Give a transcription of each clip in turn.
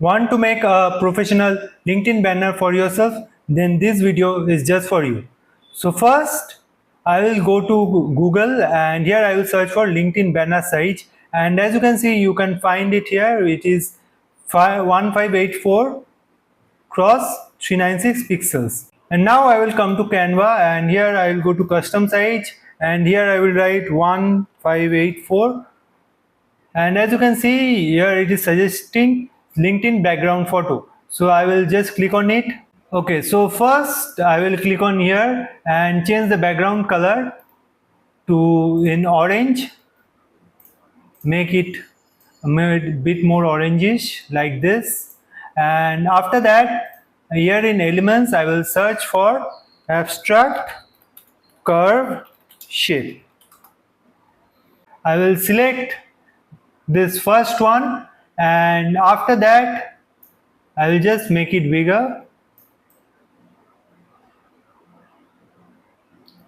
Want to make a professional LinkedIn banner for yourself? Then this video is just for you. So first, I will go to Google and here I will search for LinkedIn banner size. And as you can see, you can find it here. It is 1584 cross 396 pixels. And now I will come to Canva and here I will go to custom size and here I will write 1584. And as you can see here, it is suggesting LinkedIn background photo. So I will just click on it. Okay, so first I will click on here and change the background color to in orange. Make it a bit more orangish like this. And after that, here in elements, I will search for abstract curve shape. I will select this first one and after that I will just make it bigger.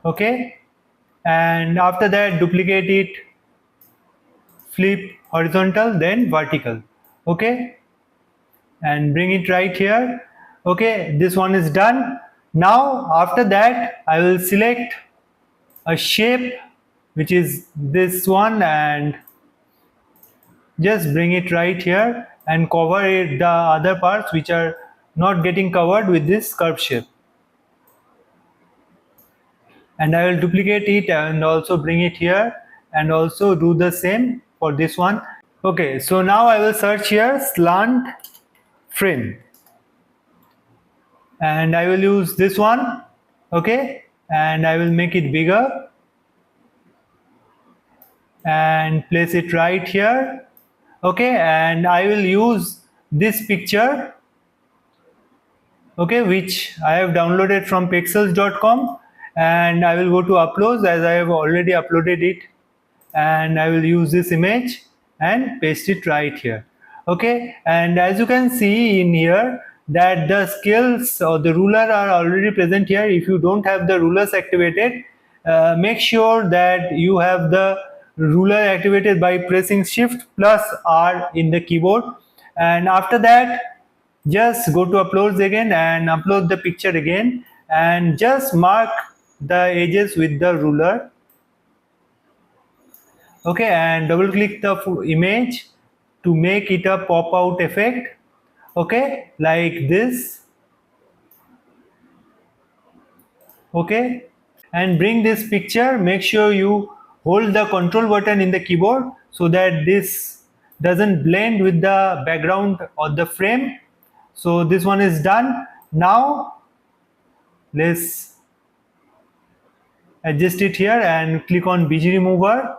Okay, and after that duplicate it, flip horizontal then vertical. Okay, and bring it right here. Okay, this one is done. Now after that I will select a shape which is this one and just bring it right here and cover it, the other parts which are not getting covered with this curve shape. And I will duplicate it and also bring it here and also do the same for this one. Okay, so now I will search here slant frame and I will use this one. Okay, and I will make it bigger and place it right here. Okay, and I will use this picture, okay, which I have downloaded from pixels.com, and I will go to uploads as I have already uploaded it, and I will use this image and paste it right here. Okay, and as you can see in here that the scales or the ruler are already present here. If you don't have the rulers activated, make sure that you have the ruler activated by pressing Shift plus R in the keyboard, and after that just go to uploads again and upload the picture again and just mark the edges with the ruler. Okay, and double click the image to make it a pop out effect. Okay, like this. Okay, and bring this picture, make sure you hold the control button in the keyboard so that this doesn't blend with the background or the frame. So this one is done. Now let's adjust it here and click on BG remover.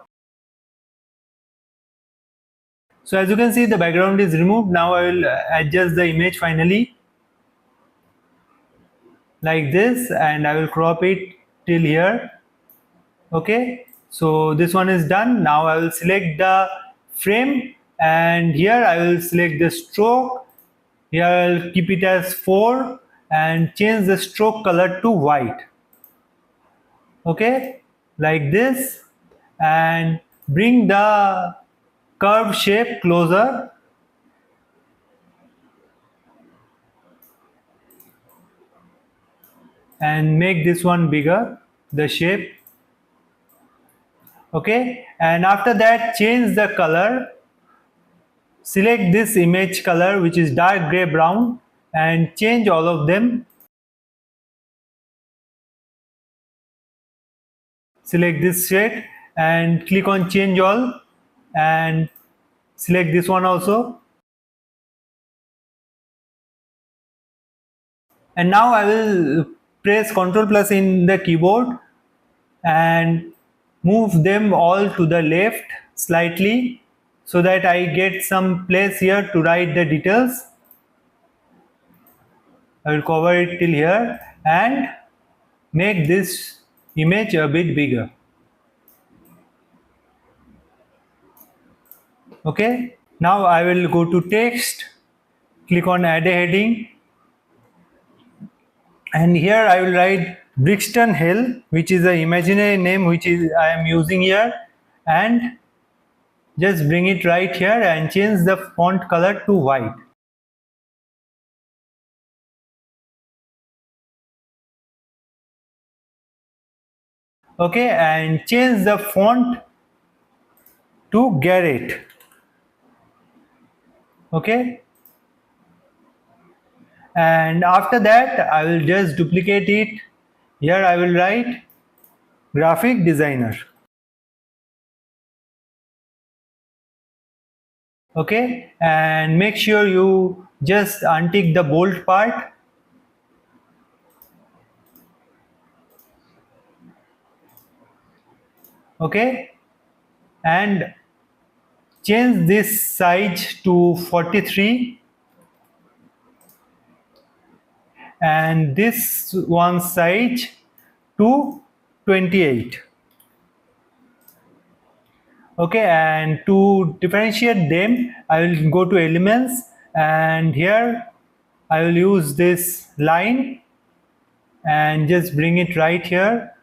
So as you can see, the background is removed. Now I will adjust the image finally like this and I will crop it till here. Okay, so this one is done. Now I will select the frame and here I will select the stroke. Here I will keep it as 4 and change the stroke color to white. Okay, like this, and bring the curve shape closer. And make this one bigger, the shape. Okay, and after that change the color. Select this image color which is dark gray brown and change all of them. Select this shade and click on change all and select this one also. And now I will press Ctrl plus in the keyboard and move them all to the left slightly so that I get some place here to write the details. I will cover it till here and make this image a bit bigger. Okay, now I will go to text, click on add a heading, and here I will write Brixton Hill, which is an imaginary name which is I am using here, and just bring it right here and change the font color to white. Okay, and change the font to Garrett. Okay, and after that I will just duplicate it. Here I will write graphic designer. Okay, and make sure you just untick the bold part. Okay, and change this size to 43 and this one size to 28. Okay, and to differentiate them I will go to elements, and here I will use this line and just bring it right here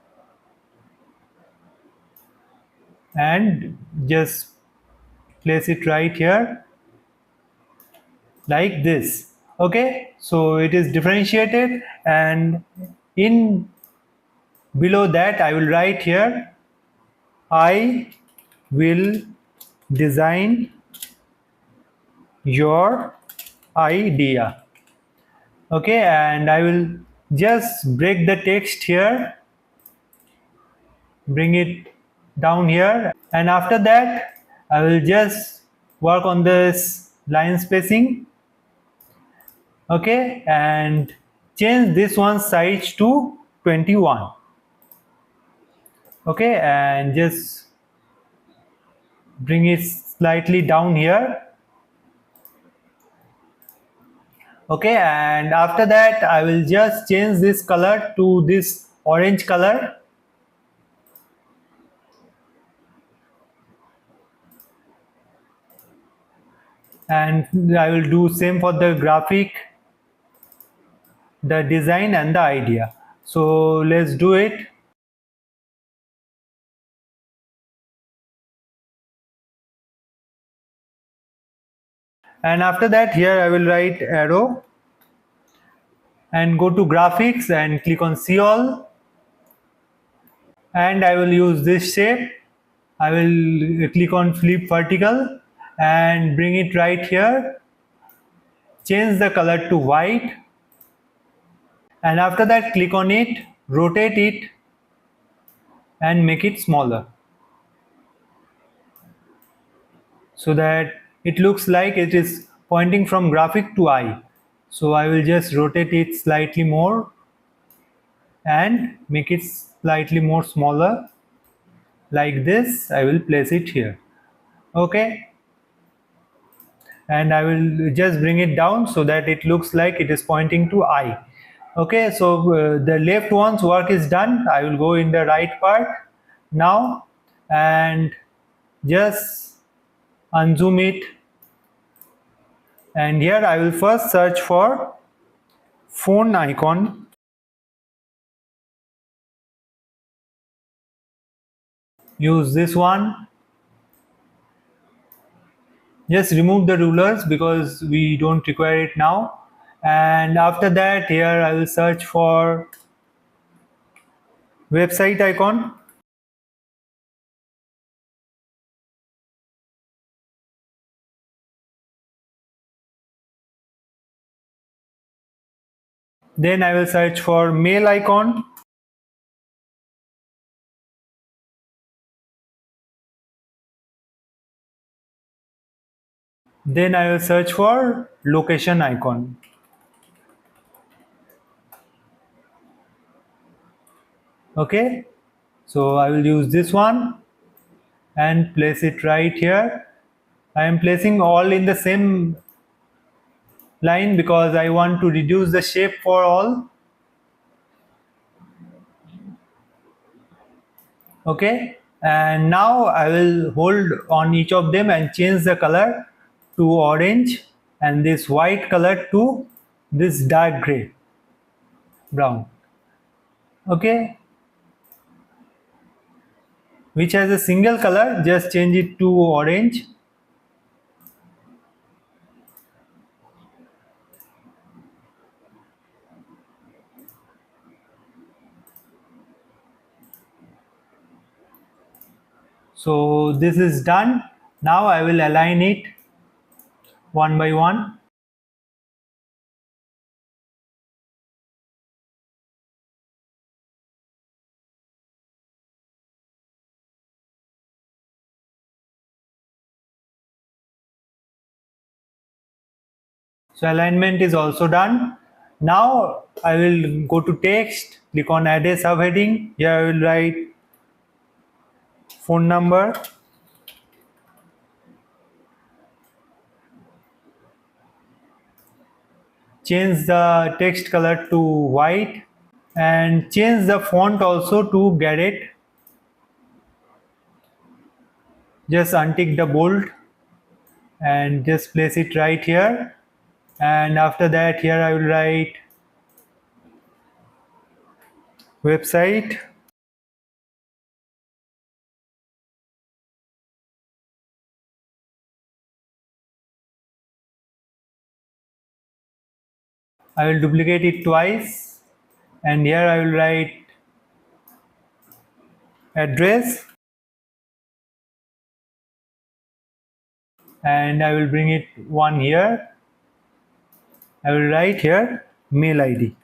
and just place it right here like this. Okay, so it is differentiated, and in below that I will write here I will design your idea. Okay, and I will just break the text here, bring it down here, and after that I will just work on this line spacing. Okay, and change this one size to 21. Okay, and just bring it slightly down here. Okay, and after that I will just change this color to this orange color, and I will do same for the graphic, the design and the idea. So let's do it. And after that here I will write arrow and go to graphics and click on see all, and I will use this shape. I will click on flip vertical and bring it right here, change the color to white, and after that click on it, rotate it and make it smaller so that it looks like it is pointing from graphic to eye. So I will just rotate it slightly more and make it slightly more smaller like this. I will place it here. Okay, and I will just bring it down so that it looks like it is pointing to eye. Okay, so the left one's work is done. I will go in the right part now and just unzoom it, and here I will first search for phone icon. Use this one. Just remove the rulers because we don't require it now. And after that here I will search for website icon. Then I will search for mail icon. Then I will search for location icon. Okay, so I will use this one and place it right here. I am placing all in the same line because I want to reduce the shape for all. Okay, and now I will hold on each of them and change the color to orange and this white color to this dark gray brown. Okay, which has a single color, just change it to orange. So this is done. Now I will align it one by one. So alignment is also done. Now I will go to text, click on add a subheading. Here I will write phone number. Change the text color to white and change the font also to Garrett. Just untick the bold and just place it right here. And after that, here I will write website. I will duplicate it twice and here I will write address and I will bring it one here. I will write here mail ID.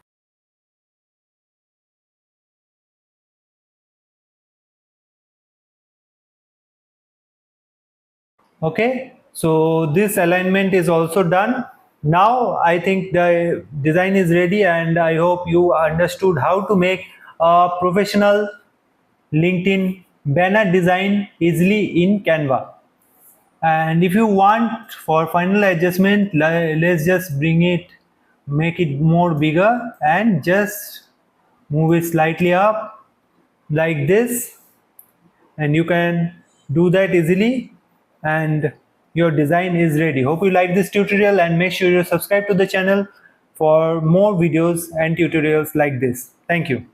Okay, so this alignment is also done. Now I think the design is ready and I hope you understood how to make a professional LinkedIn banner design easily in Canva. And if you want for final adjustment, let's just bring it, make it more bigger and just move it slightly up like this, and you can do that easily and your design is ready. Hope you like this tutorial and make sure you subscribe to the channel for more videos and tutorials like this. Thank you.